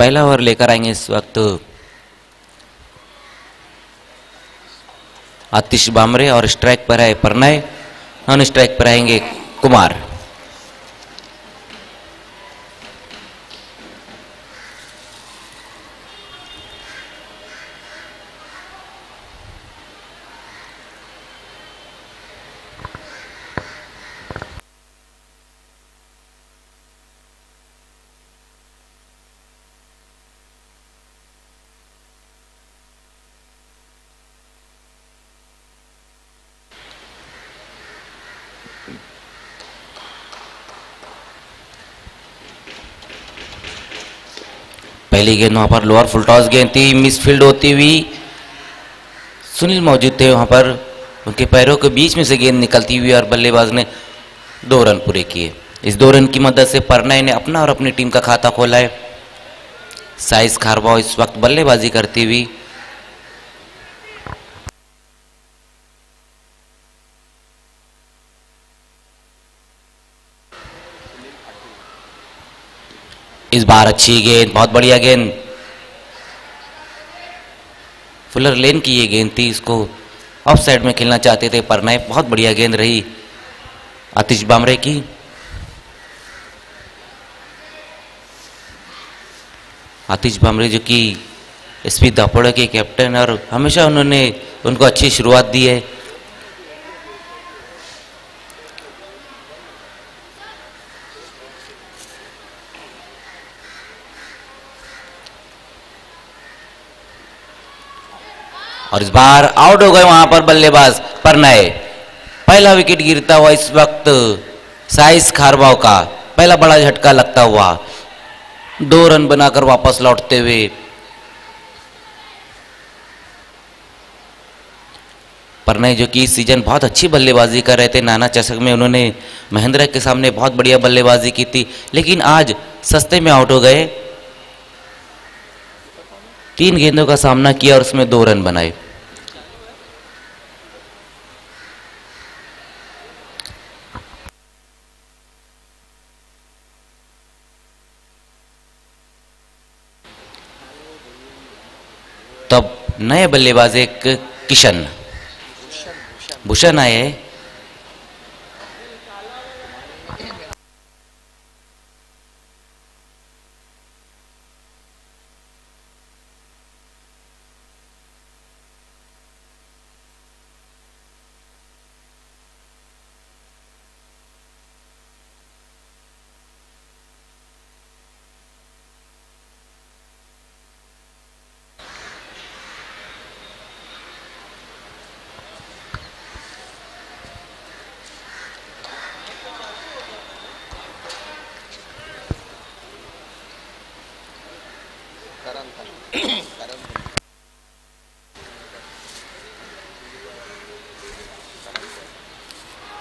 पहला ओवर लेकर आएंगे इस वक्त आतिश बामरे और स्ट्राइक पर है प्रणय, नॉन स्ट्राइक पर आएंगे कुमार। पहली गेंद वहां पर लोअर फुल टॉस गेंद थी, मिसफील्ड होती हुई सुनील मौजूद थे वहां पर, उनके पैरों के बीच में से गेंद निकलती हुई और बल्लेबाज ने 2 रन पूरे किए। इस 2 रन की मदद से प्रणय ने अपना और अपनी टीम का खाता खोला है। साइस खारवाओ इस वक्त बल्लेबाजी करती हुई, इस बार अच्छी गेंद, बहुत बढ़िया गेंद, फुलर लेन की ये गेंद थी, इसको ऑफ साइड में खेलना चाहते थे प्रणय। बहुत बढ़िया गेंद रही आतिश बामरे की। आतिश बामरे जो कि एसपी दापोड़ा के कैप्टन और हमेशा उन्होंने उनको अच्छी शुरुआत दी है। और इस बार आउट हो गए वहां पर बल्लेबाज प्रणय। पहला विकेट गिरता हुआ इस वक्त साइस खारवाओ का पहला बड़ा झटका लगता हुआ, 2 रन बनाकर वापस लौटते हुए प्रणय जो कि इस सीजन बहुत अच्छी बल्लेबाजी कर रहे थे। नाना चषक में उन्होंने महेंद्र के सामने बहुत बढ़िया बल्लेबाजी की थी, लेकिन आज सस्ते में आउट हो गए। 3 गेंदों का सामना किया और उसमें 2 रन बनाए। तब नए बल्लेबाज एक किशन भूषण आए।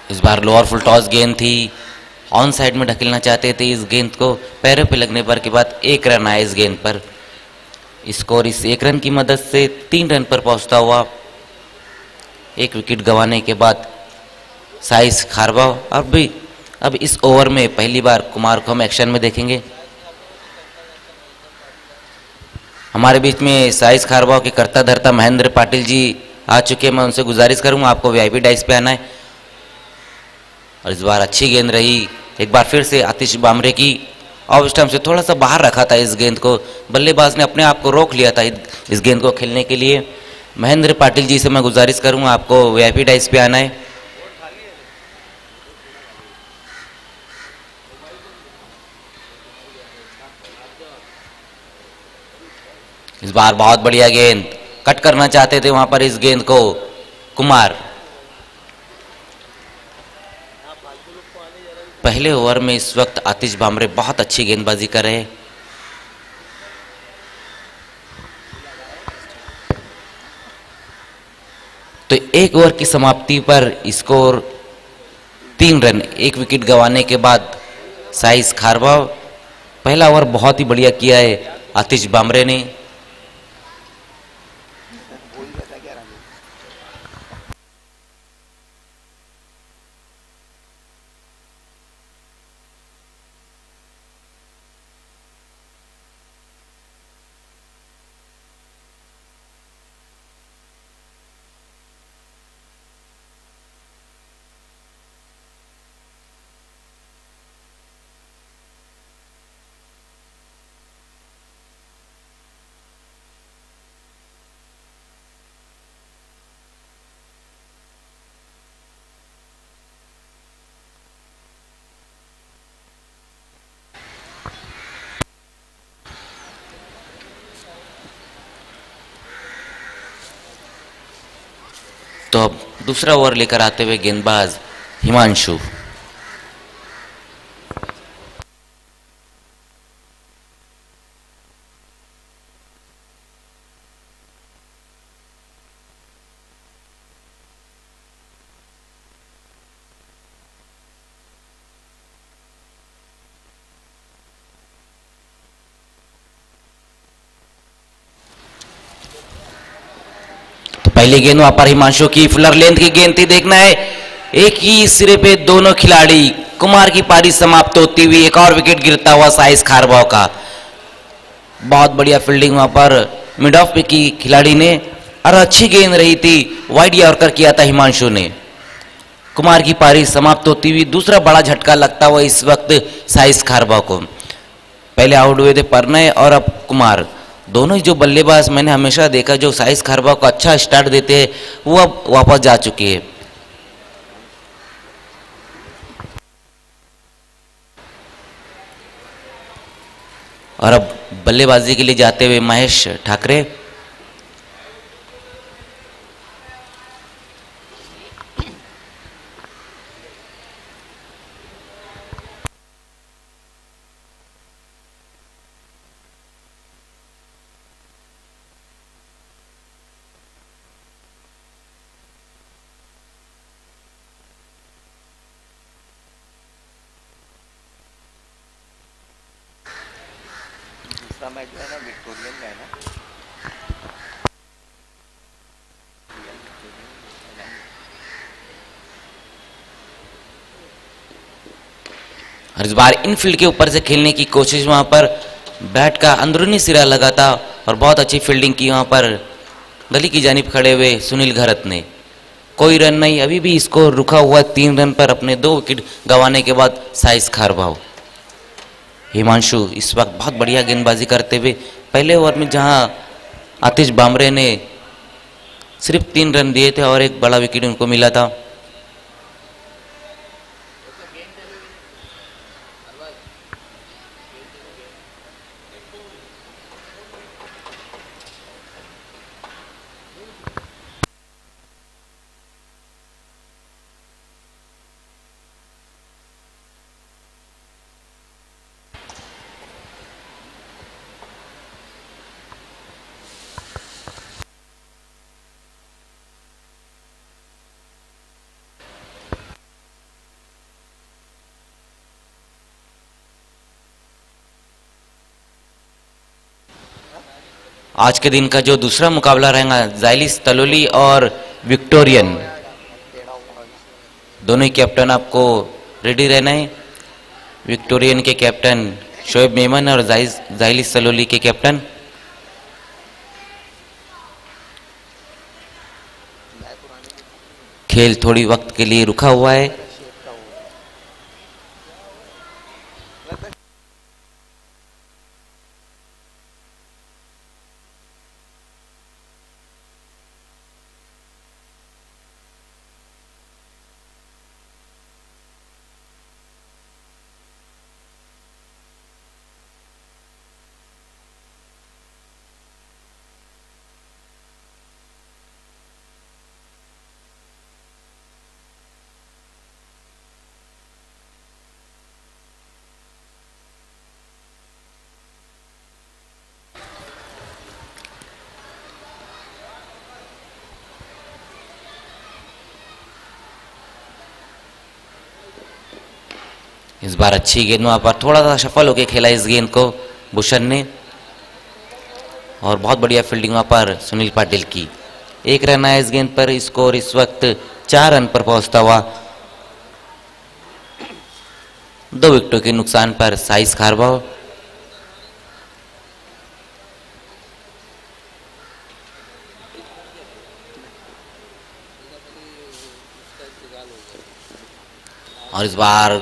इस बार लोअर फुल टॉस गेंद थी, ऑन साइड में ढकेलना चाहते थे इस गेंद को। पैरों पे लगने पर के बाद 1 रन आया इस गेंद पर। स्कोर इस 1 रन की मदद से 3 रन पर पहुंचता हुआ 1 विकेट गंवाने के बाद साइस खारवाओ। अब इस ओवर में पहली बार कुमार को हम एक्शन में देखेंगे। हमारे बीच में साइस खारवाओ के कर्ता धर्ता महेंद्र पाटिल जी आ चुके हैं। मैं उनसे गुजारिश करूंगा आपको वीआईपी डाइस पे आना है। और इस बार अच्छी गेंद रही, एक बार फिर से आतिश बामरे की। ऑफ स्टंप से थोड़ा सा बाहर रखा था इस गेंद को, बल्लेबाज ने अपने आप को रोक लिया था इस गेंद को खेलने के लिए। महेंद्र पाटिल जी से मैं गुजारिश करूंगा आपको वीआईपी डाइस पे आना है। इस बार बहुत बढ़िया गेंद, कट करना चाहते थे वहां पर इस गेंद को कुमार। पहले ओवर में इस वक्त आतिश बामरे बहुत अच्छी गेंदबाजी कर रहे हैं। तो 1 ओवर की समाप्ति पर स्कोर 3 रन, 1 विकेट गंवाने के बाद साइस खारवाओ। पहला ओवर बहुत ही बढ़िया किया है आतिश बामरे ने। तो अब दूसरा ओवर लेकर आते हुए गेंदबाज हिमांशु। पहली गेंद वहां पर हिमांशु की फुलर लेंथ की गेंद थी। देखना है एक ही सिरे पे दोनों खिलाड़ी। कुमार की पारी समाप्त होती हुई एक और विकेट गिरता हुआ साइस खारबाव का। बहुत बढ़िया फील्डिंग वहां पर मिड ऑफ पे की खिलाड़ी ने और अच्छी गेंद रही थी। वाइड यॉर्कर किया था हिमांशु ने। कुमार की पारी समाप्त होती हुई दूसरा बड़ा झटका लगता हुआ इस वक्त साइस खारबाव को। पहले आउट हुए थे परनय और अब कुमार। दोनों ही जो बल्लेबाज मैंने हमेशा देखा जो साइस खारबाव को अच्छा स्टार्ट देते हैं वो अब वापस जा चुके हैं। और अब बल्लेबाजी के लिए जाते हुए महेश ठाकरे। मैच जो है ना विक्टोरियन में है ना। और इस बार इनफील्ड के ऊपर से खेलने की कोशिश वहां पर बैट का अंदरूनी सिरा लगा था और बहुत अच्छी फील्डिंग की वहां पर गली की जानिब खड़े हुए सुनील घरत ने। कोई रन नहीं, अभी भी स्कोर रुका हुआ 3 रन पर अपने 2 विकेट गंवाने के बाद साइस खारबाव। हिमांशु इस वक्त बहुत बढ़िया गेंदबाजी करते हुए पहले ओवर में जहां आतिश बामरे ने सिर्फ 3 रन दिए थे और एक बड़ा विकेट उनको मिला था। आज के दिन का जो दूसरा मुकाबला रहेगा जाइलिस तलोली और विक्टोरियन। दोनों ही कैप्टन आपको रेडी रहना है। विक्टोरियन के कैप्टन शोएब मेमन और जाइलिस तलोली के कैप्टन खेल थोड़ी वक्त के लिए रुका हुआ है। इस बार अच्छी गेंद वहां पर थोड़ा सा सफल होकर खेला इस गेंद को भूषण ने और बहुत बढ़िया फील्डिंग वहां पर सुनील पाटिल की। 1 रन आया इस गेंद पर। स्कोर इस वक्त 4 रन पर पहुंचता हुआ 2 विकेटों के नुकसान पर साइस खारबाव। और इस बार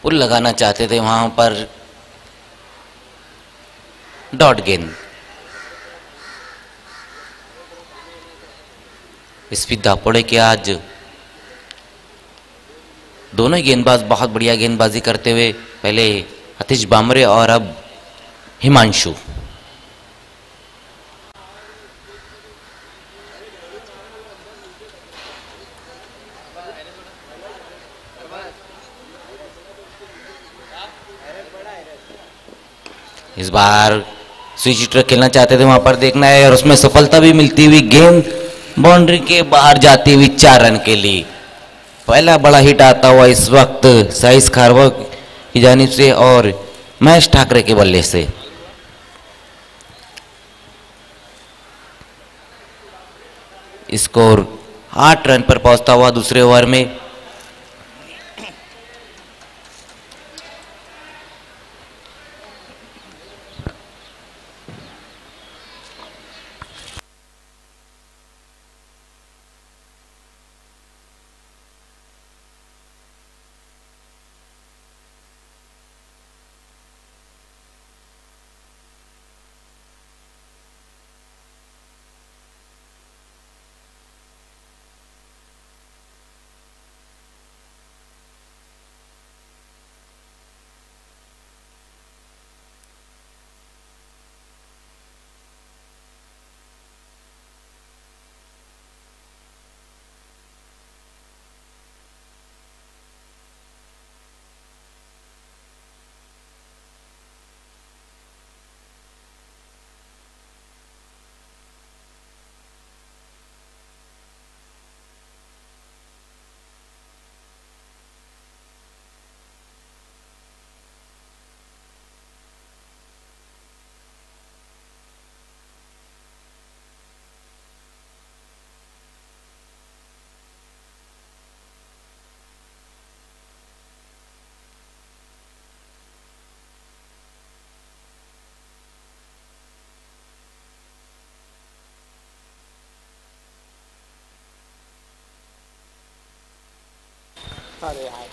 पुल लगाना चाहते थे वहां पर डॉट गेंद। स्पीड दापोड़े के आज दोनों ही गेंदबाज बहुत बढ़िया गेंदबाजी करते हुए पहले आतिश बामरे और अब हिमांशु। इस बार स्विच हिटर खेलना चाहते थे, वहां पर देखना है और उसमें सफलता भी मिलती हुई, गेंद बाउंड्री के बाहर जाती हुई 4 रन के लिए। पहला बड़ा हिट आता हुआ इस वक्त साइस खारवा की जानिब से और महेश ठाकरे के बल्ले से। स्कोर 8 रन पर पहुंचता हुआ दूसरे ओवर में।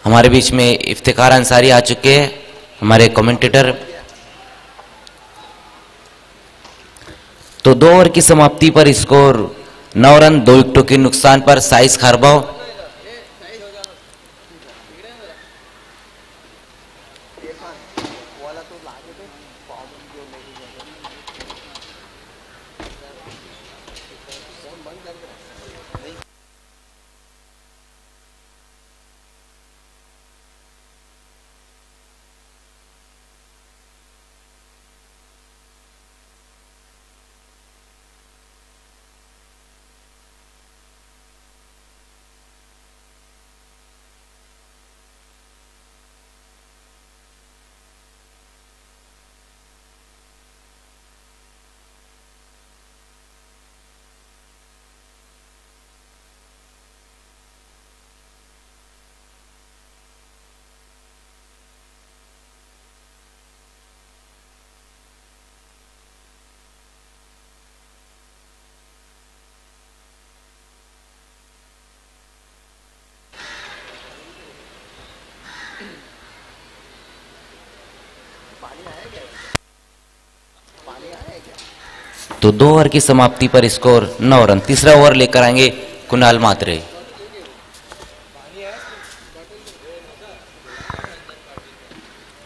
हमारे बीच में इफ्तिखार अंसारी आ चुके हैं, हमारे कमेंटेटर। तो 2 ओवर की समाप्ति पर स्कोर 9 रन 2 विकेटों के नुकसान पर साइस खारबाव। तो 2 ओवर की समाप्ति पर स्कोर 9 रन। तीसरा ओवर लेकर आएंगे कुणाल मात्रे।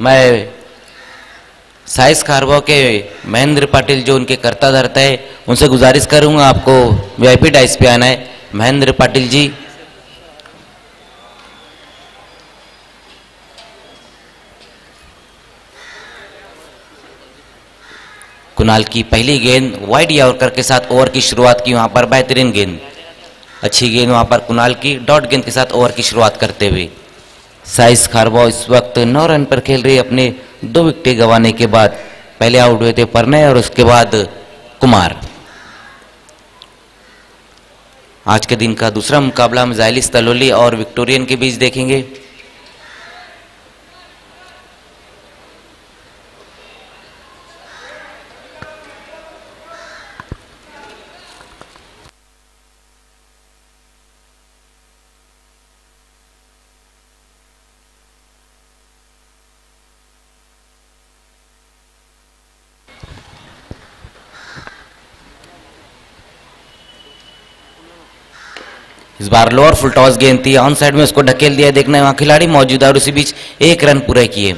मैं साइस खारवा के महेंद्र पाटिल जो उनके कर्ता धर्ता है, उनसे गुजारिश करूंगा आपको वीआईपी डाइस पे आना है। महेंद्र पाटिल जी, कुणाल की पहली गेंद वाइड यॉर्कर के साथ ओवर की शुरुआत की, वहां पर बेहतरीन गेंद, अच्छी गेंद वहां पर कुणाल की डॉट गेंद के साथ ओवर की शुरुआत करते हुए। साइस खारवा इस वक्त 9 रन पर खेल रही, अपने 2 विकेट गंवाने के बाद। पहले आउट हुए थे परनय और उसके बाद कुमार। आज के दिन का दूसरा मुकाबला हम जायलिस तलोली और विक्टोरियन के बीच देखेंगे। इस बार लोअर फुल टॉस गेंद थी, ऑन साइड में उसको ढकेल दिया। देखना है वहां खिलाड़ी मौजूद है और उसी बीच 1 रन पूरे किए।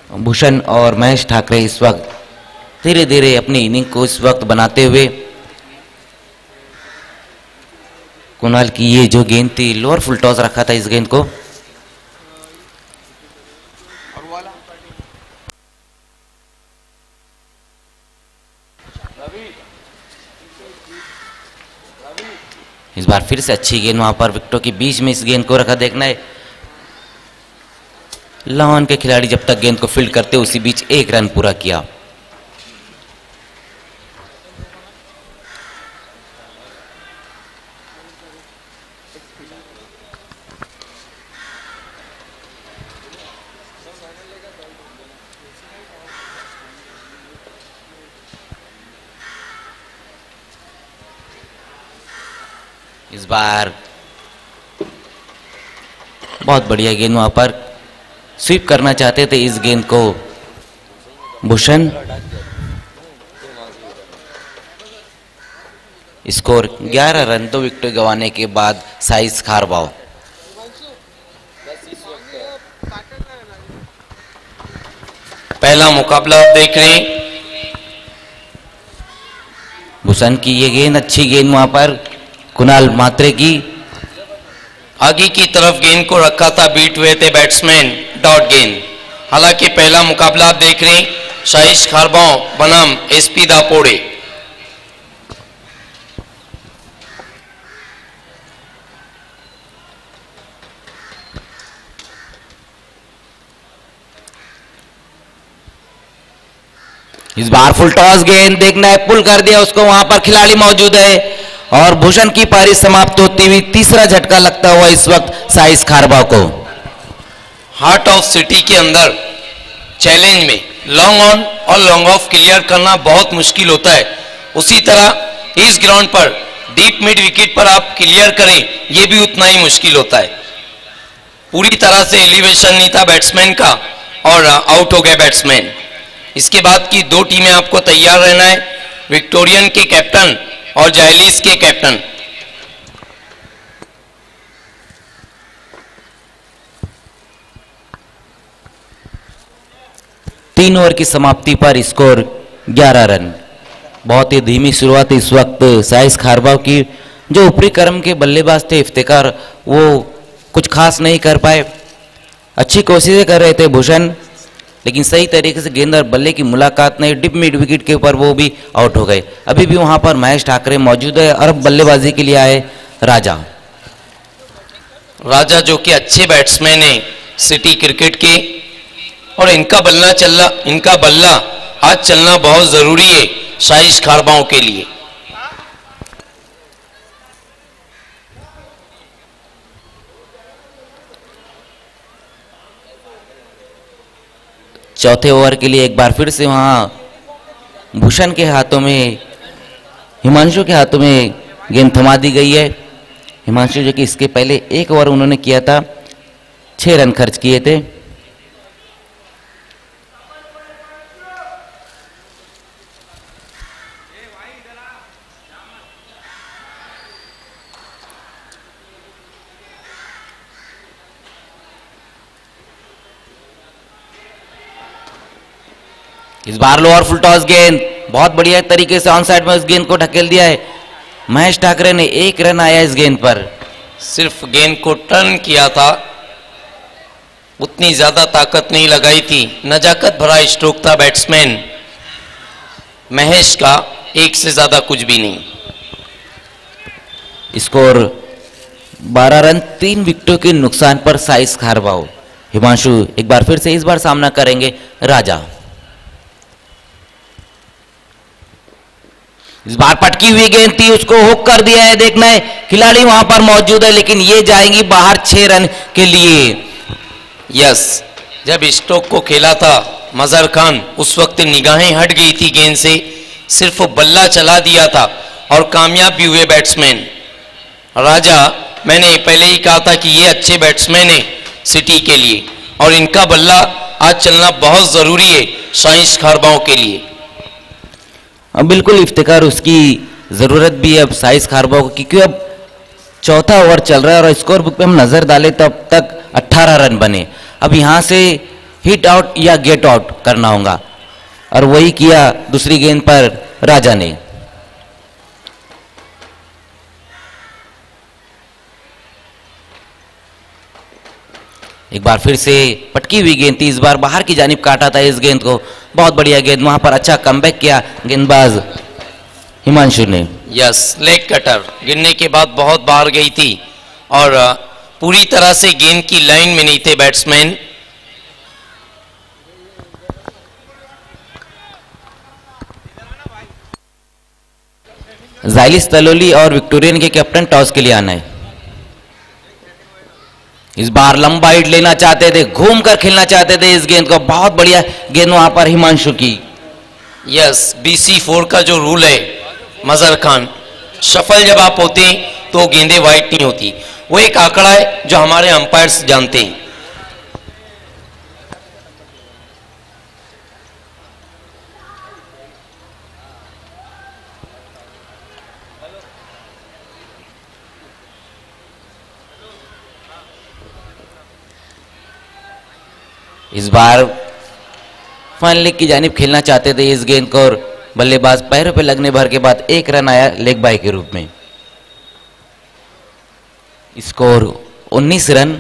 भूषण और महेश ठाकरे इस वक्त धीरे धीरे अपनी इनिंग को इस वक्त बनाते हुए। कुणाल की ये जो गेंद थी, लोअर फुल टॉस रखा था इस गेंद को। इस बार फिर से अच्छी गेंद वहां पर विकेटों के बीच में इस गेंद को रखा। देखना है लॉन के खिलाड़ी जब तक गेंद को फील्ड करते उसी बीच एक रन पूरा किया। इस बार बहुत बढ़िया गेंद वहां पर स्वीप करना चाहते थे इस गेंद को भूषण। स्कोर 11 रन, 2 विकेट गंवाने के बाद साइस खारबाव। पहला मुकाबला आप देख रहे हैं। भूषण की ये गेंद, अच्छी गेंद वहां पर कुणाल मात्रे की। आगे की तरफ गेंद को रखा था, बीट हुए थे बैट्समैन, डॉट गेंद। हालांकि पहला मुकाबला आप देख रहे हैं साइस खारबाव बनाम एसपी दापोड़े। इस बार फुल टॉस गेंद, देखना है पुल कर दिया उसको, वहां पर खिलाड़ी मौजूद है और भूषण की पारी समाप्त होती हुई तीसरा झटका लगता हुआ इस वक्त साइस खारबाव को। हार्ट ऑफ सिटी के अंदर चैलेंज में लॉन्ग ऑन और लॉन्ग ऑफ क्लियर करना बहुत मुश्किल होता है। उसी तरह इस ग्राउंड पर डीप मिड विकेट पर आप क्लियर करें, यह भी उतना ही मुश्किल होता है। पूरी तरह से एलिवेशन नहीं था बैट्समैन का और आउट हो गए बैट्समैन। इसके बाद की 2 टीमें आपको तैयार रहना है, विक्टोरियन के कैप्टन और जायलिस के कैप्टन। तीन ओवर की समाप्ति पर स्कोर 11 रन। बहुत ही धीमी शुरुआत इस वक्त साइस खारबाव की। जो ऊपरी क्रम के बल्लेबाज थे इफ्तिकार, वो कुछ खास नहीं कर पाए। अच्छी कोशिशें कर रहे थे भूषण, लेकिन सही तरीके से गेंद और बल्ले की मुलाकात नहीं। डिप मिड विकेट के ऊपर वो भी आउट हो गए। अभी भी वहां पर महेश ठाकरे मौजूद है और अब बल्लेबाजी के लिए आए राजा। राजा जो कि अच्छे बैट्समैन हैं सिटी क्रिकेट के, और इनका बल्ला आज चलना बहुत जरूरी है साइस खारबाव के लिए। चौथे ओवर के लिए एक बार फिर से वहां भूषण के हाथों में, हिमांशु के हाथों में गेंद थमा दी गई है। हिमांशु जो कि इसके पहले एक ओवर उन्होंने किया था, 6 रन खर्च किए थे। इस बार लोअर फुल टॉस गेंद, बहुत बढ़िया तरीके से ऑन साइड में उस गेंद को ढकेल दिया है महेश ठाकरे ने। 1 रन आया इस गेंद पर। सिर्फ गेंद को टर्न किया था, उतनी ज्यादा ताकत नहीं लगाई थी। नजाकत भरा स्ट्रोक था बैट्समैन महेश का, 1 से ज्यादा कुछ भी नहीं। स्कोर 12 रन, 3 विकेटों के नुकसान पर साइस खारबाव। हिमांशु एक बार फिर से इस बार सामना करेंगे राजा। इस बार पटकी हुई गेंद थी, उसको हुक कर दिया है। देखना है खिलाड़ी वहां पर मौजूद है, लेकिन ये जाएंगी बाहर 6 रन के लिए। यस, जब स्ट्रोक को खेला था मजहर खान, उस वक्त निगाहें हट गई थी गेंद से, सिर्फ बल्ला चला दिया था और कामयाब भी हुए बैट्समैन। राजा, मैंने पहले ही कहा था कि ये अच्छे बैट्समैन हैं सिटी के लिए और इनका बल्ला आज चलना बहुत जरूरी है साइस खारबाव के लिए। अब बिल्कुल इफ्तिकार, उसकी जरूरत भी है अब साइस खारबाव को, क्योंकि अब चौथा ओवर चल रहा है और स्कोर बुक पे हम नजर डालें तो अब तक 18 रन बने। अब यहां से हिट आउट या गेट आउट करना होगा और वही किया दूसरी गेंद पर राजा ने। एक बार फिर से पटकी हुई गेंद थी, इस बार बाहर की जानिब काटा था इस गेंद को। बहुत बढ़िया गेंद, वहां पर अच्छा कमबैक किया गेंदबाज हिमांशु ने। यस, लेग कटर गिरने के बाद बहुत बाहर गई थी और पूरी तरह से गेंद की लाइन में नहीं थे बैट्समैन। जाइलिस तलोली और विक्टोरियन के कैप्टन टॉस के लिए आना है। इस बार लंबा हिट लेना चाहते थे, घूम कर खेलना चाहते थे इस गेंद को। बहुत बढ़िया गेंद वहां पर हिमांशु की। यस, BC4 का जो रूल है मजहर खान, शफल जब आप होते हैं तो गेंदें वाइट नहीं होती। वो एक आंकड़ा है जो हमारे अंपायर्स जानते हैं। इस बार फाइनल लेग की जानिब खेलना चाहते थे इस गेंद को और बल्लेबाज पैरों पे लगने भर के बाद एक रन आया लेग बाय के रूप में। Score 19 run.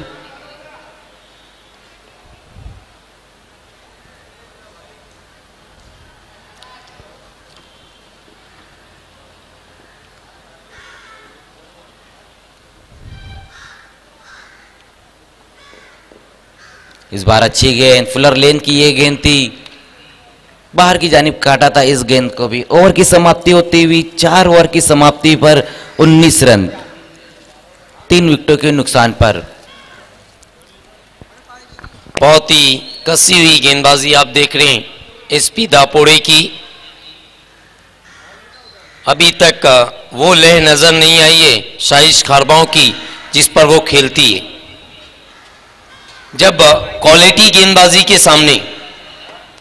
इस बार अच्छी गेंद, फुलर लेन की ये गेंद थी, बाहर की जानिब काटा था इस गेंद को भी। ओवर की समाप्ति होती हुई 4 ओवर की समाप्ति पर 19 रन, 3 विकेटों के नुकसान पर। बहुत ही कसी हुई गेंदबाजी आप देख रहे हैं SP दापोड़े की। अभी तक वो लय नजर नहीं आई है साइज खारबाओं की जिस पर वो खेलती है। जब क्वालिटी गेंदबाजी के सामने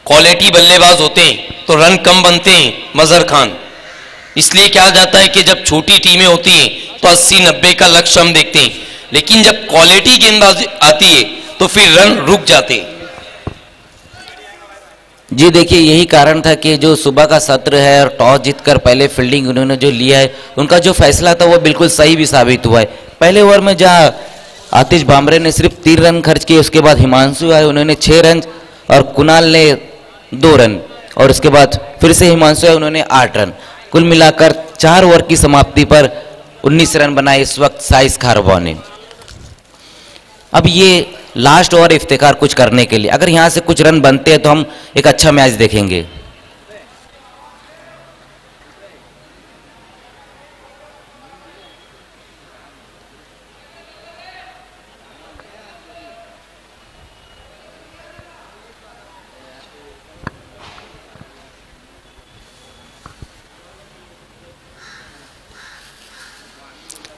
क्वालिटी बल्लेबाज होते हैं तो रन कम बनते हैं मजहर खान। इसलिए कहा जाता है कि जब छोटी टीमें होती हैं तो 80-90 का लक्ष्य हम देखते हैं, लेकिन जब क्वालिटी गेंदबाजी आती है तो फिर रन रुक जाते हैं। जी देखिए, यही कारण था कि जो सुबह का सत्र है और टॉस जीतकर पहले फील्डिंग उन्होंने जो लिया है, उनका जो फैसला था वो बिल्कुल सही भी साबित हुआ है। पहले ओवर में जहां आतिश भामरे ने सिर्फ 3 रन खर्च किए, उसके बाद हिमांशु आए, उन्होंने 6 रन और कुणाल ने 2 रन, और उसके बाद फिर से हिमांशु आए, उन्होंने 8 रन। कुल मिलाकर 4 ओवर की समाप्ति पर 19 रन बनाए इस वक्त साइस खारबा ने। अब ये लास्ट ओवर इफ्तिकार कुछ करने के लिए, अगर यहां से कुछ रन बनते हैं तो हम एक अच्छा मैच देखेंगे।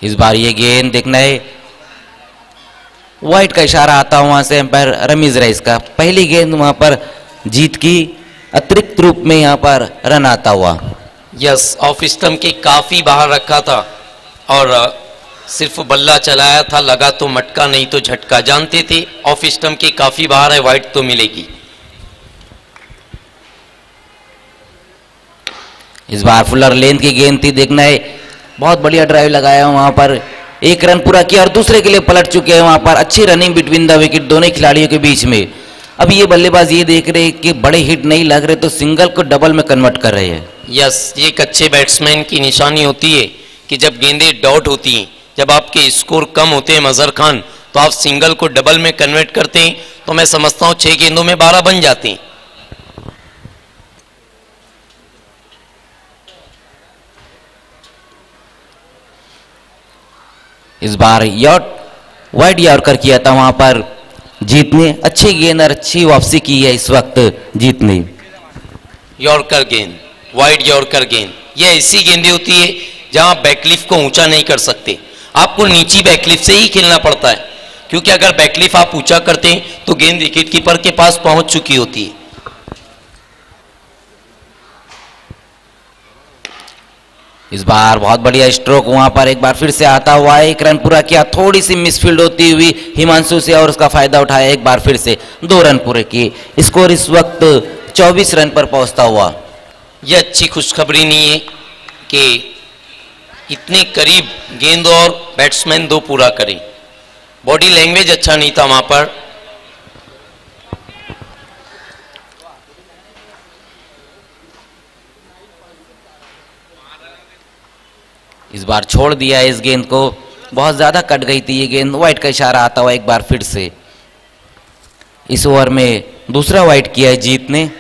इस बार ये गेंद देखना है, वाइट का इशारा आता वहां से एम्पायर रमीज रईस का। पहली गेंद वहां पर जीत की, अतिरिक्त रूप में यहां पर रन आता हुआ। यस, ऑफ स्टंप के काफी बाहर रखा था और सिर्फ बल्ला चलाया था, लगा तो मटका नहीं तो झटका। जानते थे ऑफ स्टंप के काफी बाहर है, वाइट तो मिलेगी। इस बार फुलर लेंथ की गेंद थी, देखना है, बहुत बढ़िया ड्राइव लगाया वहां पर, 1 रन पूरा किया और दूसरे के लिए पलट चुके हैं वहां पर। अच्छी रनिंग बिटवीन द विकेट दोनों खिलाड़ियों के बीच में। अब ये बल्लेबाज ये देख रहे हैं कि बड़े हिट नहीं लग रहे तो सिंगल को डबल में कन्वर्ट कर रहे हैं। यस, ये एक अच्छे बैट्समैन की निशानी होती है कि जब गेंदें डॉट होती हैं, जब आपके स्कोर कम होते हैं मजहर खान, तो आप सिंगल को डबल में कन्वर्ट करते हैं, तो मैं समझता हूं 6 गेंदों में 12 बन जाते हैं। इस बार वाइड यॉर्कर किया था वहां पर जीत ने, अच्छी गेंद और अच्छी वापसी की है इस वक्त जीत ने। यॉर्कर गेंद, वाइड यॉर्कर गेंद, ये ऐसी गेंदें होती है जहां बैकलिफ को ऊंचा नहीं कर सकते, आपको नीची बैकलिफ से ही खेलना पड़ता है, क्योंकि अगर बैकलिफ आप ऊंचा करते हैं तो गेंद विकेट कीपर के पास पहुंच चुकी होती है। इस बार बहुत बढ़िया स्ट्रोक वहां पर एक बार फिर से आता हुआ, 1 रन पूरा किया, थोड़ी सी मिसफील्ड होती हुई हिमांशु से और उसका फायदा उठाया, एक बार फिर से 2 रन पूरे किए। स्कोर इस वक्त 24 रन पर पहुंचता हुआ। यह अच्छी खुशखबरी नहीं है कि इतने करीब गेंद और बैट्समैन 2 पूरा करें। बॉडी लैंग्वेज अच्छा नहीं था वहां पर। इस बार छोड़ दिया है इस गेंद को, बहुत ज़्यादा कट गई थी ये गेंद। वाइट का इशारा आता हुआ एक बार फिर से। इस ओवर में दूसरा वाइट किया है जीत ने।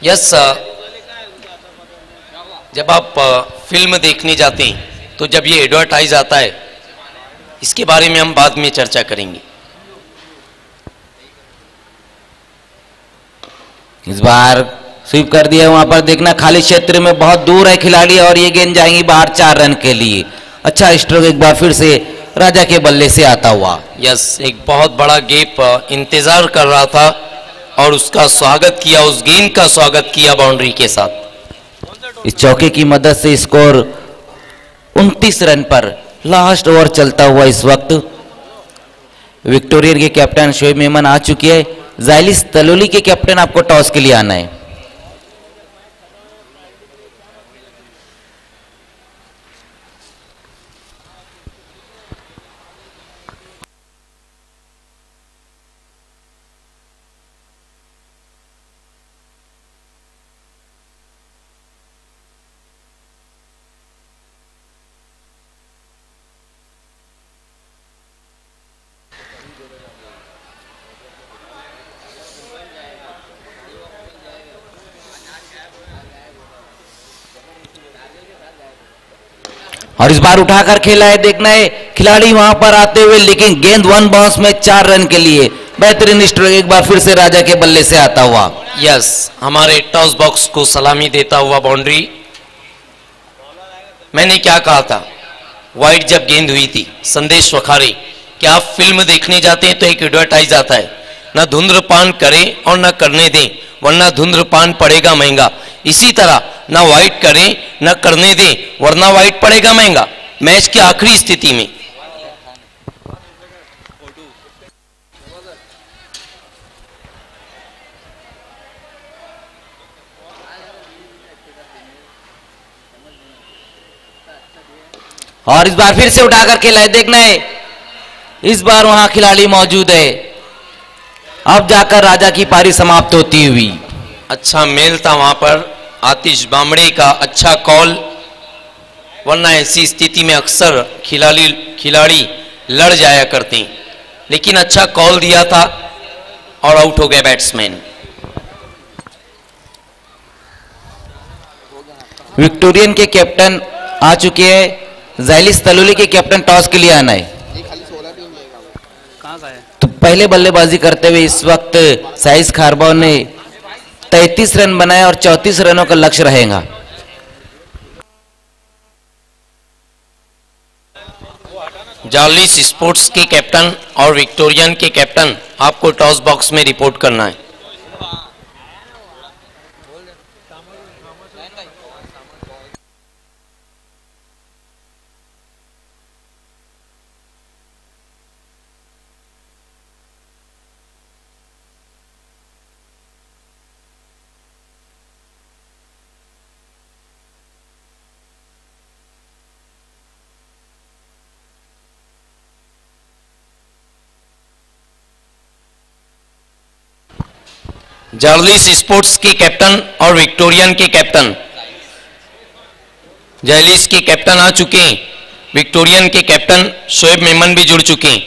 यस, जब आप फिल्म देखने जाते हैं तो जब ये एडवर्टाइज आता है, इसके बारे में हम बाद में चर्चा करेंगे। इस बार स्वीप कर दिया, वहां पर देखना खाली क्षेत्र में बहुत दूर है खिलाड़ी और ये गेंद जाएंगी बाहर 4 रन के लिए। अच्छा स्ट्रोक एक बार फिर से राजा के बल्ले से आता हुआ। यस, एक बहुत बड़ा गैप इंतजार कर रहा था और उसका स्वागत किया, उस गेंद का स्वागत किया बाउंड्री के साथ। इस चौके की मदद से स्कोर 29 रन पर लास्ट ओवर चलता हुआ इस वक्त विक्टोरियन के कैप्टन शोएब मेमन आ चुकी है। जायलिस तलोली के कैप्टन आपको टॉस के लिए आना है। और इस बार उठाकर खेला है, देखना है खिलाड़ी वहां पर आते हुए, लेकिन गेंद 1 बाउंस में 4 रन के लिए। बेहतरीन स्ट्रोक एक बार फिर से राजा के बल्ले से आता हुआ। यस, हमारे टॉस बॉक्स को सलामी देता हुआ बाउंड्री। मैंने क्या कहा था, वाइट जब गेंद हुई थी, संदेश वखारे कि आप फिल्म देखने जाते हैं तो एक एडवर्टाइज आता है, ना धूम्रपान करें और ना करने दें वरना धूम्रपान पड़ेगा महंगा। इसी तरह ना वाइट करें ना करने दें वरना वाइट पड़ेगा महंगा। मैच की आखिरी स्थिति में और इस बार फिर से उठाकर खेला है, देखना है इस बार वहां खिलाड़ी मौजूद है। अब जाकर राजा की पारी समाप्त होती हुई। अच्छा मेल था वहां पर, आतिश बामड़े का अच्छा कॉल, वरना ऐसी स्थिति में अक्सर खिलाड़ी लड़ जाया करते हैं, लेकिन अच्छा कॉल दिया था और आउट हो गए बैट्समैन। विक्टोरियन के कैप्टन आ चुके हैं, जायलिस तलोली के कैप्टन टॉस के लिए आना है। तो पहले बल्लेबाजी करते हुए इस वक्त साइज खारबाव ने 33 रन बनाए और 34 रनों का लक्ष्य रहेगा। जार्लिस स्पोर्ट्स के कैप्टन और विक्टोरियन के कैप्टन, आपको टॉस बॉक्स में रिपोर्ट करना है। जार्लिस स्पोर्ट्स के कैप्टन और विक्टोरियन के कैप्टन, जार्लिस के कैप्टन आ चुके हैं, विक्टोरियन के कैप्टन शोएब मेमन भी जुड़ चुके हैं।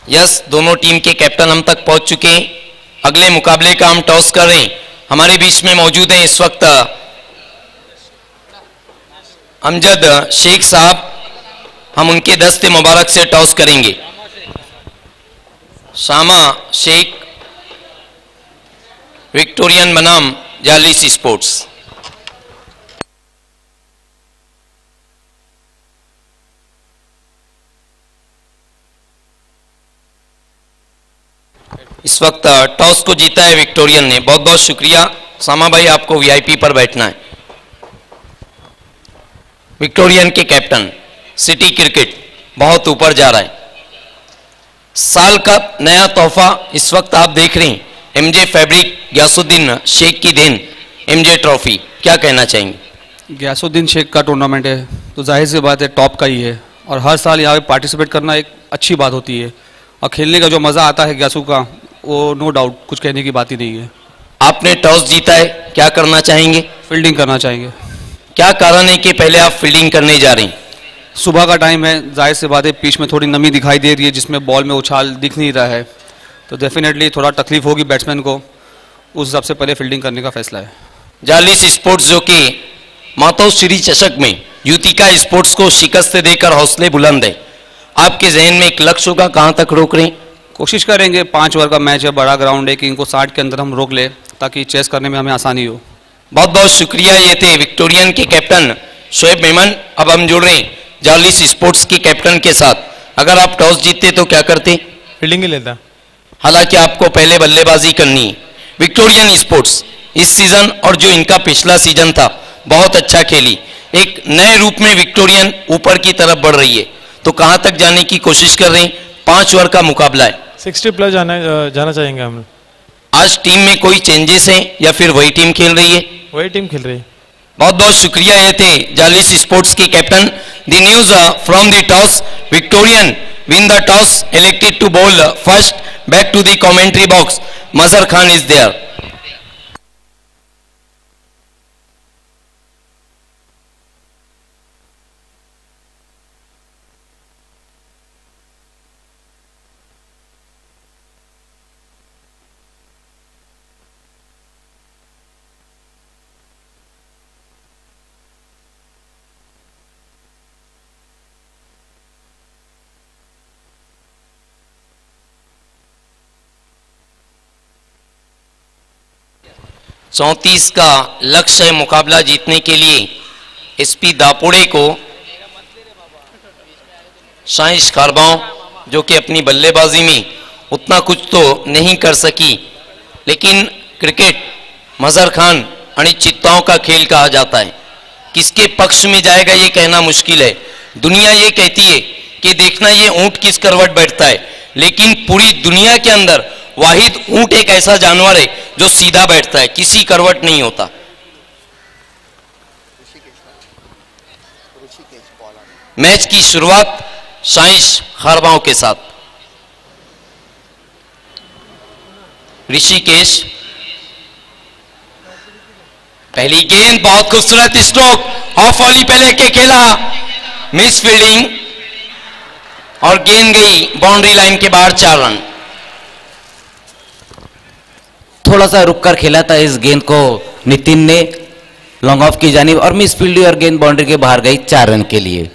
यस, दोनों टीम के कैप्टन हम तक पहुंच चुके हैं। अगले मुकाबले का हम टॉस कर रहे हैं। हमारे बीच में मौजूद हैं इस वक्त अमजद शेख साहब, हम उनके दस्ते मुबारक से टॉस करेंगे। शामा शेख, विक्टोरियन बनाम जार्लिस स्पोर्ट्स। इस वक्त टॉस को जीता है विक्टोरियन ने, बहुत बहुत शुक्रिया सामा भाई, आपको वीआईपी पर बैठना है। विक्टोरियन के कैप्टन, सिटी क्रिकेट बहुत ऊपर जा रहा है। साल का नया तोहफा इस वक्त आप देख रहे हैं, एमजे फैब्रिक गयासुद्दीन शेख की देन, एमजे ट्रॉफी, क्या कहना चाहेंगे? गयासुद्दीन शेख का टूर्नामेंट है तो जाहिर सी बात है टॉप का ही है, और हर साल यहाँ पे पार्टिसिपेट करना एक अच्छी बात होती है, और खेलने का जो मज़ा आता है गयासू का, वो नो डाउट कुछ कहने की बात ही नहीं है। आपने टॉस जीता है, क्या करना चाहेंगे? फील्डिंग करना चाहेंगे। क्या कारण है कि पहले आप फील्डिंग करने जा रहे हैं? सुबह का टाइम है, जाहिर सी बात है पिच में थोड़ी नमी दिखाई दे रही है जिसमें बॉल में उछाल दिख नहीं रहा है, तो डेफिनेटली थोड़ा तकलीफ होगी बैट्समैन को, उस हिसाब से पहले फील्डिंग करने का फैसला है। जालिस स्पोर्ट्स जो कि मातोश्री चषक में युतिका स्पोर्ट्स को शिकस्त देकर हौसले बुलंद है, आपके जहन में एक लक्ष्य होगा, कहां तक रोक रहे हैं? कोशिश करेंगे, 5 ओवर का मैच है, बड़ा ग्राउंड है, कि इनको 60 के अंदर हम रोक ले ताकि चेस करने में हमें आसानी हो। बहुत बहुत शुक्रिया। ये थे विक्टोरियन के कैप्टन शोएब मेमन। अब हम जुड़ रहे हैं जालिस स्पोर्ट्स के कैप्टन के साथ। अगर आप टॉस जीतते तो क्या करते? फील्डिंग ही लेता। हालांकि आपको पहले बल्लेबाजी करनी है। विक्टोरियन स्पोर्ट्स इस सीजन और जो इनका पिछला सीजन था बहुत अच्छा खेली, एक नए रूप में विक्टोरियन ऊपर की तरफ बढ़ रही है, तो कहां तक जाने की कोशिश कर रहे हैं? 5 ओवर का मुकाबला है, 60 प्लस जाना चाहेंगे हम। आज टीम में कोई चेंजेस हैं या फिर वही टीम खेल रही है? वही टीम खेल रही है। बहुत बहुत शुक्रिया। ये थे जालिस स्पोर्ट्स के captain. The news from the toss, Victorian win the toss, elected to bowl first, back to the commentary box, Mazhar Khan is there. चौंतीस का लक्ष्य है मुकाबला जीतने के लिए। एसपी दापोड़े को साइंस खारबाओं जो कि अपनी बल्लेबाजी में उतना कुछ तो नहीं कर सकी, लेकिन क्रिकेट मजहर खान अनिश्चितताओं का खेल कहा जाता है। किसके पक्ष में जाएगा ये कहना मुश्किल है। दुनिया ये कहती है कि देखना ये ऊंट किस करवट बैठता है, लेकिन पूरी दुनिया के अंदर वाहिद ऊंट एक ऐसा जानवर है जो सीधा बैठता है, किसी करवट नहीं होता। मैच की शुरुआत साइंस खारबाओं के साथ। ऋषिकेश, पहली गेंद, बहुत खूबसूरत स्ट्रोक, ऑफ वॉली पे लेके खेला, मिस फील्डिंग और गेंद गई बाउंड्री लाइन के बाहर, 4 रन। थोड़ा सा रुककर खेला था इस गेंद को नितिन ने लॉन्ग ऑफ की जानिब, और मिस फील्ड और गेंद बाउंड्री के बाहर गई 4 रन के लिए।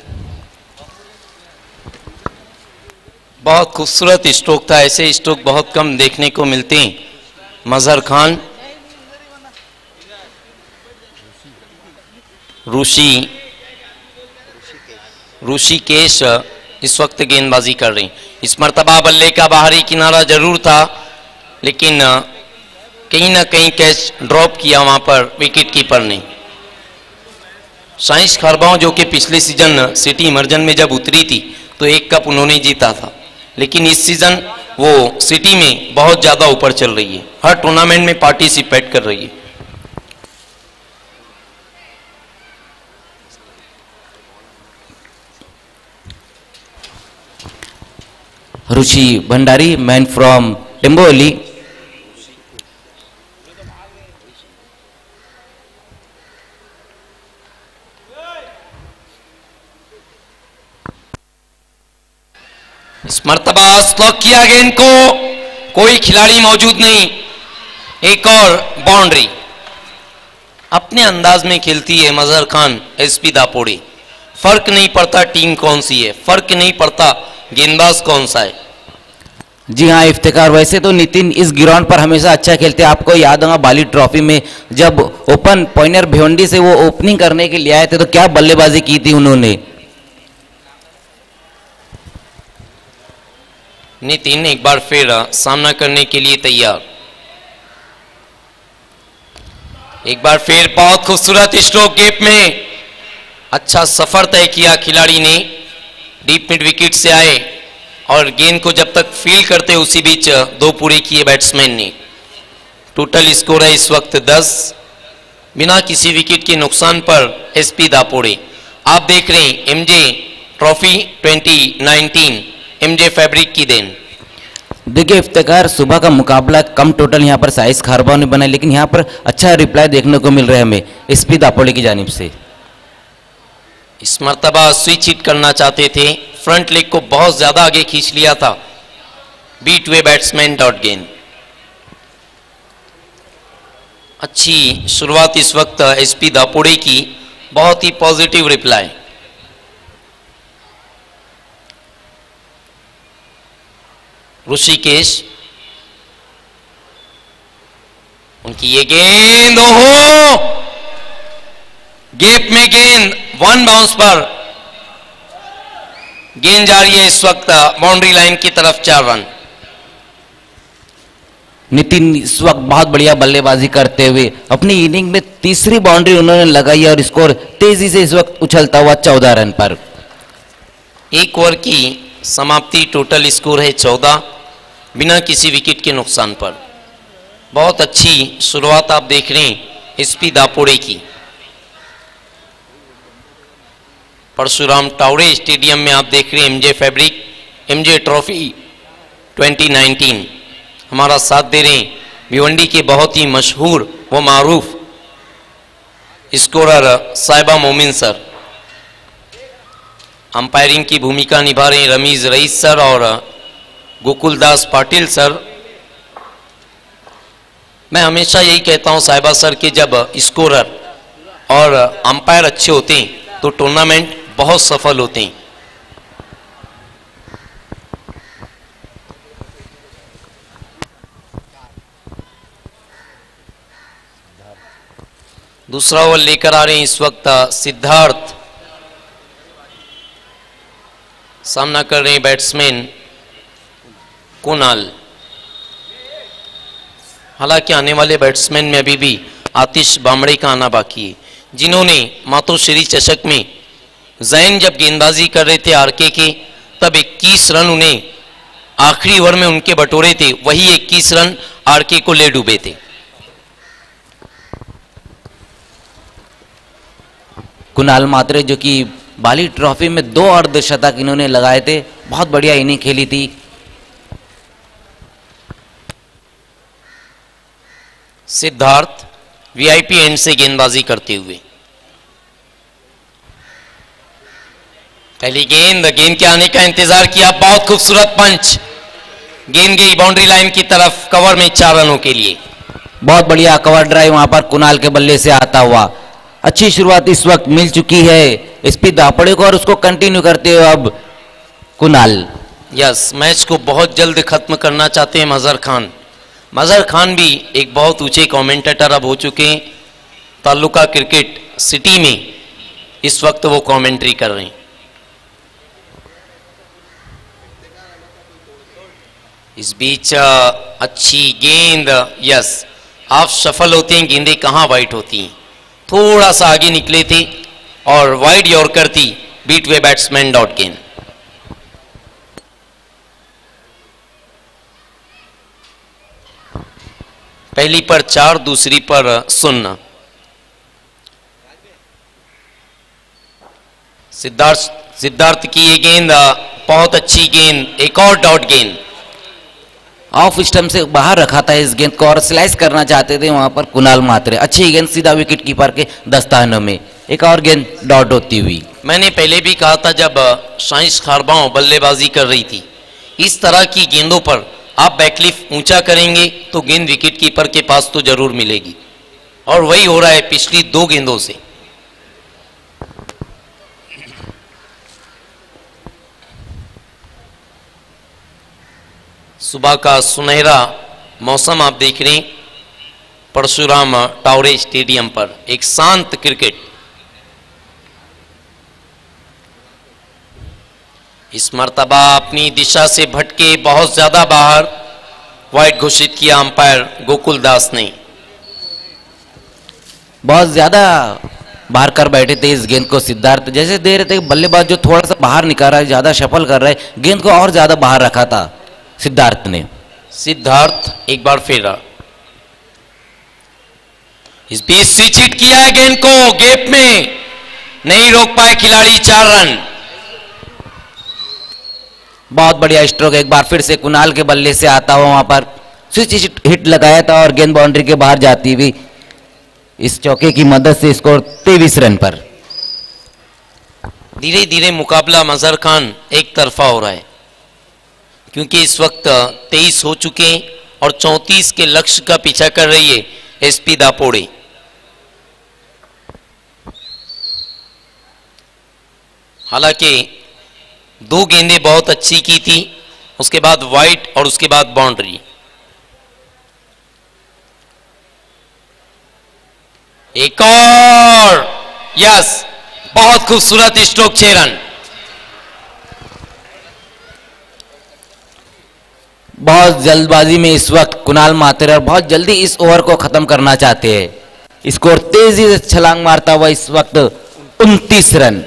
बहुत खूबसूरत स्ट्रोक था, ऐसे स्ट्रोक बहुत कम देखने को मिलते हैं। मजहर खान, ऋषिकेश इस वक्त गेंदबाजी कर रही। इस मर्तबा बल्ले का बाहरी किनारा जरूर था, लेकिन कहीं ना कहीं कैच ड्रॉप किया वहां पर विकेट कीपर ने। साइंस खारबाओं जो कि पिछले सीजन सिटी इमर्जन में जब उतरी थी तो 1 कप उन्होंने जीता था, लेकिन इस सीजन वो सिटी में बहुत ज्यादा ऊपर चल रही है, हर टूर्नामेंट में पार्टिसिपेट कर रही है। रुचि भंडारी, मैन फ्रॉम टिम्बोली। इस मर्तबा स्लॉक किया गेंद को, कोई खिलाड़ी मौजूद नहीं, एक और बाउंड्री। अपने अंदाज में खेलती है मजहर खान, एसपी दापोड़ी। फर्क नहीं पड़ता टीम कौन सी है, फर्क नहीं पड़ता गेंदबाज कौन सा है। जी हाँ इफ्तिकार, वैसे तो नितिन इस ग्राउंड पर हमेशा अच्छा खेलते हैं। आपको याद होगा बाली ट्रॉफी में जब ओपन पॉइनर भिवंडी से वो ओपनिंग करने के लिए आए थे तो क्या बल्लेबाजी की थी उन्होंने। नितिन एक बार फिर सामना करने के लिए तैयार। एक बार फिर बहुत खूबसूरत स्ट्रोक, गैप में अच्छा सफर तय किया खिलाड़ी ने। डीप मिड विकेट से आए और गेंद को जब तक फील करते उसी बीच 2 पूरे किए बैट्समैन ने। टोटल स्कोर है इस वक्त 10। बिना किसी विकेट के नुकसान पर एसपी दापोड़े। आप देख रहे हैं एमजे ट्रॉफी 2019 एमजे फैब्रिक की देन। देखिए इफ्तिकार, सुबह का मुकाबला कम टोटल यहाँ पर साइस खारबाव ने बनाया, लेकिन यहाँ पर अच्छा रिप्लाई देखने को मिल रहा है हमें एसपी दापोड़े की जानिब से। इस मर्तबा स्विच हिट करना चाहते थे, फ्रंट लेग को बहुत ज्यादा आगे खींच लिया था, बीट वे बैट्समैन डॉट गेन। अच्छी शुरुआत इस वक्त एसपी दापोड़े की, बहुत ही पॉजिटिव रिप्लाई। ऋषिकेश, उनकी ये गेंद, ओहो, गैप में गेंद, वन बाउंस पर गेंद जा रही है इस वक्त बाउंड्री लाइन की तरफ, 4 रन। नितिन इस वक्त बहुत बढ़िया बल्लेबाजी करते हुए अपनी इनिंग में तीसरी बाउंड्री उन्होंने लगाई है और स्कोर तेजी से इस वक्त उछलता हुआ 14 रन पर। एक ओवर की समाप्ति, टोटल स्कोर है 14 बिना किसी विकेट के नुकसान पर। बहुत अच्छी शुरुआत आप देख रहे हैं एसपी दापोड़े की। परशुराम टावड़े स्टेडियम में आप देख रहे हैं एमजे फैब्रिक एमजे ट्रॉफी 2019। हमारा साथ दे रहे हैं भिवंडी के बहुत ही मशहूर व मारूफ स्कोरर साहिबा मोमिन सर। अंपायरिंग की भूमिका निभा रहे हैं रमीज रईस सर और गोकुलदास पाटिल सर। मैं हमेशा यही कहता हूं साहिबा सर के जब स्कोरर और अंपायर अच्छे होते हैं तो टूर्नामेंट बहुत सफल होते हैं। दूसरा ओवर लेकर आ रहे हैं इस वक्त सिद्धार्थ, सामना कर रहे हैं बैट्समैन कुणाल। हालांकि आने वाले बैट्समैन में अभी भी आतिश बामड़े का आना बाकी है, जिन्होंने मातोश्री चषक में जैन जब गेंदबाजी कर रहे थे आरके के, तब 21 रन उन्हें आखिरी ओवर में उनके बटोरे थे, वही 21 रन आरके को ले डूबे थे। कुणाल मात्रे जो कि बाली ट्रॉफी में 2 अर्धशतक इन्होंने लगाए थे, बहुत बढ़िया इनिंग खेली थी। सिद्धार्थ वीआईपी एंड से गेंदबाजी करते हुए, पहली गेंद के आने का इंतजार किया, बहुत खूबसूरत पंच, गेंद गई बाउंड्री लाइन की तरफ, कवर में 4 रनों के लिए। बहुत बढ़िया कवर ड्राइव वहां पर कुणाल के बल्ले से आता हुआ। अच्छी शुरुआत इस वक्त मिल चुकी है एसपी दापोड़े को और उसको कंटिन्यू करते हुए अब कुणाल। यस, मैच को बहुत जल्द खत्म करना चाहते हैं मजहर खान। मजहर खान भी एक बहुत ऊंचे कमेंटेटर अब हो चुके हैं, तालुका क्रिकेट सिटी में इस वक्त वो कमेंट्री कर रहे हैं। इस बीच अच्छी गेंद, यस, आप सफल होते हैं, गेंदें कहां वाइट होती हैं, थोड़ा सा आगे निकले थे और वाइड यॉर्कर थी, बीट वे बैट्समैन डॉट गेन। पहली पर 4, दूसरी पर 0। सिद्धार्थ की ये गेंद बहुत अच्छी गेंद, एक और डॉट गेंद। ऑफ स्टंप से बाहर रखा था इस गेंद को और स्लाइस करना चाहते थे वहां पर कुणाल मात्रे। अच्छी गेंद सीधा विकेट कीपर के दस्तानों में, एक और गेंद डॉट होती हुई। मैंने पहले भी कहा था जब साइंस खारबाओं बल्लेबाजी कर रही थी, इस तरह की गेंदों पर आप बैकलिफ ऊंचा करेंगे तो गेंद विकेट कीपर के पास तो जरूर मिलेगी, और वही हो रहा है पिछली 2 गेंदों से। सुबह का सुनहरा मौसम आप देख रहे हैं परशुराम टावरे स्टेडियम पर, एक शांत क्रिकेट। इस मर्तबा अपनी दिशा से भटके बहुत ज्यादा बाहर, वाइड घोषित किया अंपायर गोकुल दास ने। बहुत ज्यादा बाहर कर बैठे थे इस गेंद को सिद्धार्थ, जैसे दे रहे थे बल्लेबाज जो थोड़ा सा बाहर निकाल रहा है, ज्यादा शफल कर रहा है, गेंद को और ज्यादा बाहर रखा था सिद्धार्थ ने। सिद्धार्थ एक बार फिर इस बीच स्विच हिट किया है गेंद को गैप में, नहीं रोक पाए खिलाड़ी, 4 रन। बहुत बढ़िया स्ट्रोक, एक बार फिर से कुणाल के बल्ले से आता हुआ वहां पर स्विच हिट लगाया था और गेंद बाउंड्री के बाहर जाती हुई इस चौके की मदद से स्कोर 23 रन पर। धीरे धीरे मुकाबला मजहर खान एक तरफा हो रहा है, क्योंकि इस वक्त 23 हो चुके हैं और 34 के लक्ष्य का पीछा कर रही है एसपी दापोड़े। हालांकि 2 गेंदें बहुत अच्छी की थी, उसके बाद वाइट और उसके बाद बाउंड्री। एक और, यस, बहुत खूबसूरत स्ट्रोक, 6 रन। बहुत जल्दबाजी में इस वक्त कुणाल मात्रे बहुत जल्दी इस ओवर को खत्म करना चाहते हैं। स्कोर तेजी से छलांग मारता हुआ इस वक्त 29 रन।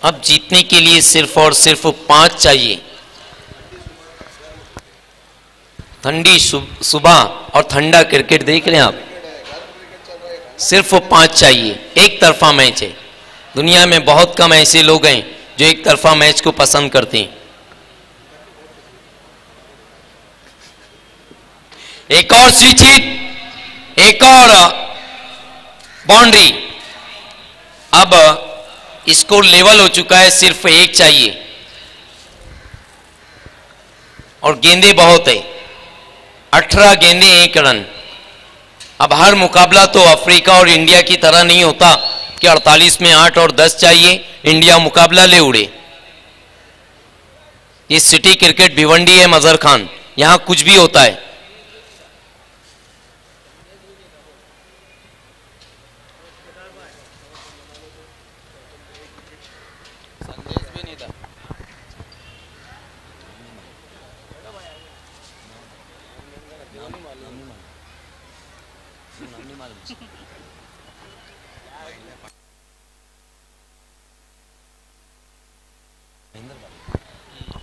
अब जीतने के लिए सिर्फ और सिर्फ 5 चाहिए। ठंडी सुबह और ठंडा क्रिकेट देख रहे हैं आप, सिर्फ 5 चाहिए। एक तरफा मैच है, दुनिया में बहुत कम ऐसे लोग हैं जो एक तरफा मैच को पसंद करते हैं। एक और स्विच हिट, एक और बाउंड्री। अब स्कोर लेवल हो चुका है, सिर्फ 1 चाहिए और गेंदें बहुत है, 18 गेंदें 1 रन। अब हर मुकाबला तो अफ्रीका और इंडिया की तरह नहीं होता कि 48 में 8 और 10 चाहिए, इंडिया मुकाबला ले उड़े। ये सिटी क्रिकेट भिवंडी है मजहर खान, यहां कुछ भी होता है।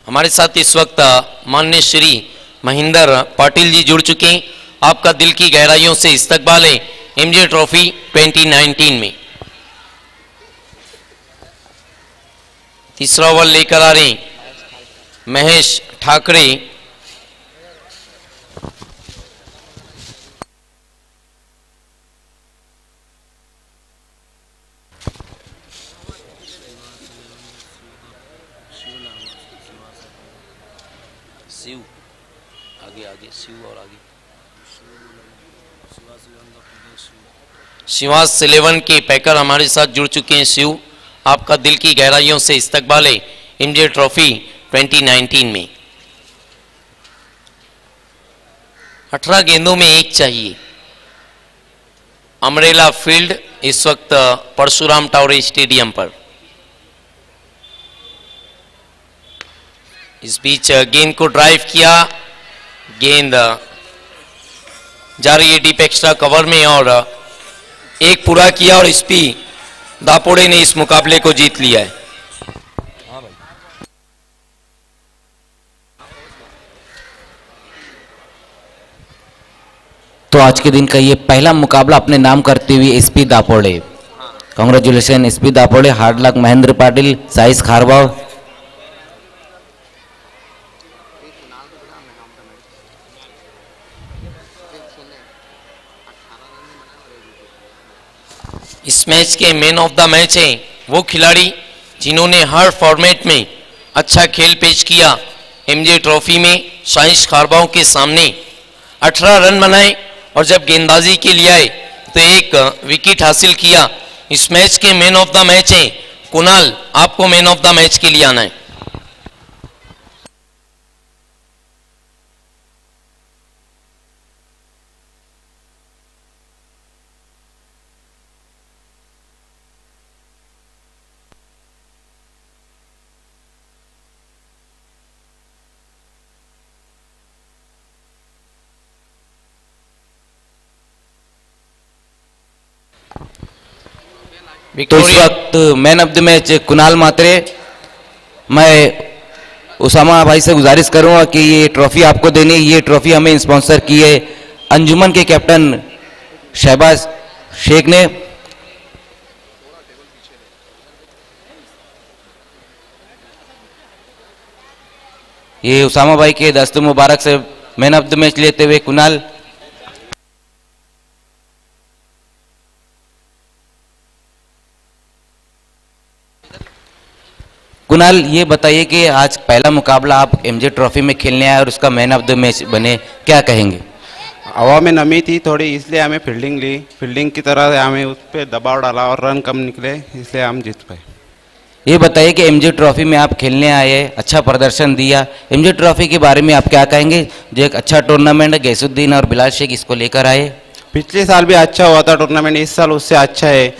हमारे साथ इस वक्त माननीय श्री महेंद्र पाटिल जी जुड़ चुके हैं। आपका दिल की गहराइयों से इस्तकबाल है एमजे ट्रॉफी 2019 में। तीसरा ओवर लेकर आ रहे हैं महेश ठाकरे। शिव आगे आगे, शिव और आगे, शिवास 11 के पैकर हमारे साथ जुड़ चुके हैं। शिव, आपका दिल की गहराइयों से इस्तकबाल है एमजे ट्रॉफी 2019 में। 18 गेंदों में 1 चाहिए। अमरेला फील्ड इस वक्त परशुराम टावरे स्टेडियम पर। इस बीच गेंद को ड्राइव किया, गेंद जा रही है डीप एक्स्ट्रा कवर में और 1 पूरा किया और एसपी दापोड़े ने इस मुकाबले को जीत लिया है। तो आज के दिन का ये पहला मुकाबला अपने नाम करते हुए SP Dapode. Congratulation SP Dapode, hard luck Mahendra Patil, Sais Kharbav. इस मैच के मैन ऑफ द मैच हैं वो खिलाड़ी जिन्होंने हर फॉर्मेट में अच्छा खेल पेश किया। एमजे ट्रॉफी में साइस खारबाव के सामने 18 रन बनाए और जब गेंदबाजी के लिए आए तो 1 विकेट हासिल किया। इस मैच के मैन ऑफ द मैच हैं कुणाल, आपको मैन ऑफ द मैच के लिए आना है। तो इस वक्त man of the match Kunal Matre. मैं उसामा भाई से गुजारिश करूंगा कि ये ट्रॉफी आपको देनी, ये ट्रॉफी हमें स्पॉन्सर की है अंजुमन के कैप्टन शहबाज शेख ने ये उसामा भाई के दस्त मुबारक से मैन ऑफ द मैच लेते हुए कुणाल। कुणाल, ये बताइए कि आज पहला मुकाबला आप एमजे ट्रॉफी में खेलने आए और उसका मैन ऑफ द मैच बने, क्या कहेंगे? हवा में नमी थी थोड़ी, इसलिए हमें फील्डिंग ली, फील्डिंग की तरह हमें उस पर दबाव डाला और रन कम निकले, इसलिए हम जीत पाए। ये बताइए कि एमजे ट्रॉफी में आप खेलने आए, अच्छा प्रदर्शन दिया, एमजे ट्रॉफी के बारे में आप क्या कहेंगे? जो एक अच्छा टूर्नामेंट गैसुद्दीन और बिलाल शेख इसको लेकर आए। पिछले साल भी अच्छा हुआ था टूर्नामेंट, इस साल उससे अच्छा है,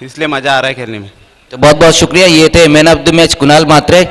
इसलिए मज़ा आ रहा है खेलने में। तो बहुत बहुत शुक्रिया। ये थे man of the match Kunal Mhatre.